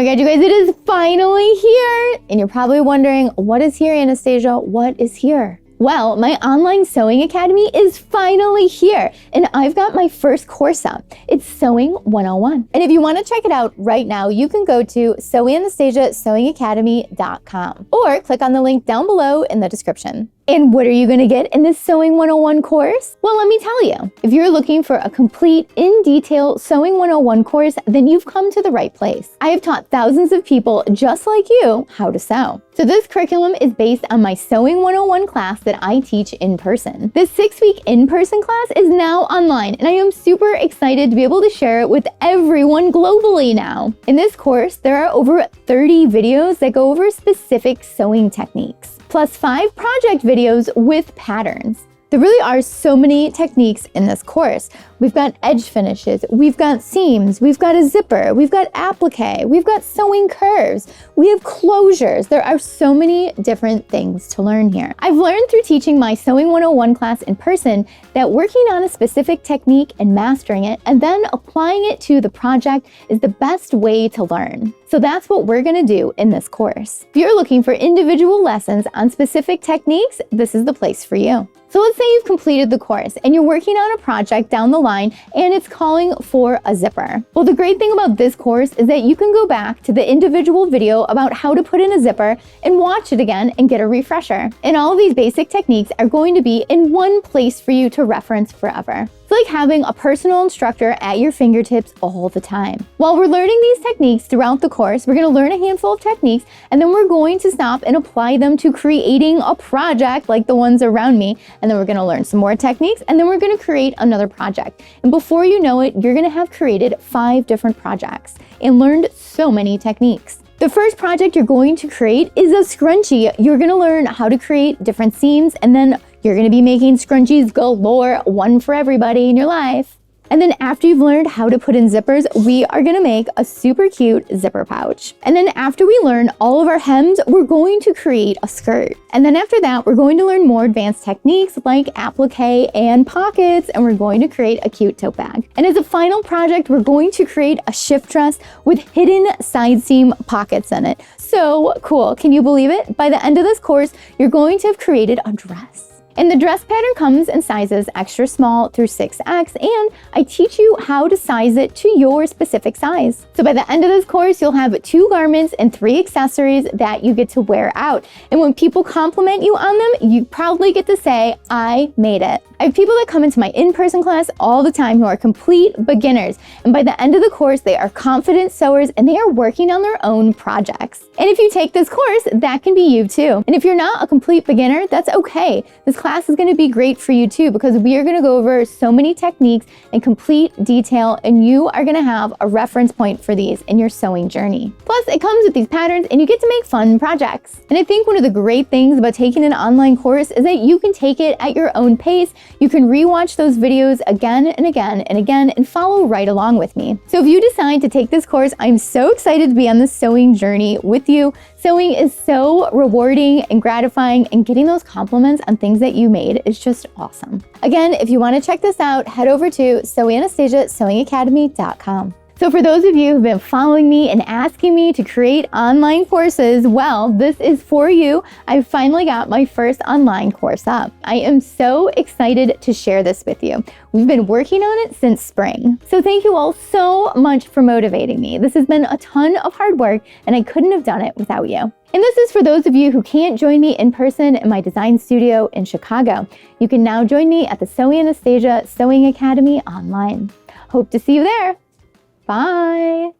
my God, you guys, it is finally here. And you're probably wondering, what is here, Anastasia? What is here? Well, my online sewing academy is finally here, and I've got my first course up. It's Sewing 101. And if you want to check it out right now, you can go to sewanastasiasewingacademy.com or click on the link down below in the description. And what are you going to get in this Sewing 101 course? Well, let me tell you. If you're looking for a complete, in-detail Sewing 101 course, then you've come to the right place. I have taught thousands of people just like you how to sew. So this curriculum is based on my Sewing 101 class that I teach in person. This 6-week in-person class is now online, and I am super excited to be able to share it with everyone globally now. In this course, there are over 30 videos that go over specific sewing techniques, plus 5 project videos with patterns. There really are so many techniques in this course. We've got edge finishes, we've got seams, we've got a zipper, we've got applique, we've got sewing curves, we have closures. There are so many different things to learn here. I've learned through teaching my Sewing 101 class in person that working on a specific technique and mastering it and then applying it to the project is the best way to learn. So that's what we're gonna do in this course. If you're looking for individual lessons on specific techniques, this is the place for you. So let's say you've completed the course and you're working on a project down the line and it's calling for a zipper. Well, the great thing about this course is that you can go back to the individual video about how to put in a zipper and watch it again and get a refresher. And all of these basic techniques are going to be in one place for you to reference forever. It's like having a personal instructor at your fingertips all the time. While we're learning these techniques throughout the course, we're going to learn a handful of techniques, and then we're going to stop and apply them to creating a project like the ones around me. And then we're going to learn some more techniques, and then we're going to create another project. And before you know it, you're going to have created 5 different projects and learned so many techniques. The first project you're going to create is a scrunchie. You're going to learn how to create different seams, and then you're going to be making scrunchies galore, one for everybody in your life. And then after you've learned how to put in zippers, we are going to make a super cute zipper pouch. And then after we learn all of our hems, we're going to create a skirt. And then after that, we're going to learn more advanced techniques like applique and pockets, and we're going to create a cute tote bag. And as a final project, we're going to create a shift dress with hidden side seam pockets in it. So cool. Can you believe it? By the end of this course, you're going to have created a dress. And the dress pattern comes in sizes extra small through 6X, and I teach you how to size it to your specific size. So by the end of this course, you'll have 2 garments and 3 accessories that you get to wear out. And when people compliment you on them, you proudly get to say, I made it. I have people that come into my in-person class all the time who are complete beginners. And by the end of the course, they are confident sewers and they are working on their own projects. And if you take this course, that can be you too. And if you're not a complete beginner, that's okay. This class is going to be great for you too, because we are going to go over so many techniques in complete detail, and you are going to have a reference point for these in your sewing journey. Plus, it comes with these patterns and you get to make fun projects. And I think one of the great things about taking an online course is that you can take it at your own pace. You can rewatch those videos again and again and again and follow right along with me. So if you decide to take this course, I'm so excited to be on this sewing journey with you. Sewing is so rewarding and gratifying, and getting those compliments on things that you made is just awesome. Again, if you want to check this out, head over to sewanastasiasewingacademy.com. So for those of you who've been following me and asking me to create online courses, well, this is for you. I finally got my first online course up. I am so excited to share this with you. We've been working on it since spring. So thank you all so much for motivating me. This has been a ton of hard work, and I couldn't have done it without you. And this is for those of you who can't join me in person in my design studio in Chicago. You can now join me at the Sew Anastasia Sewing Academy online. Hope to see you there. Bye.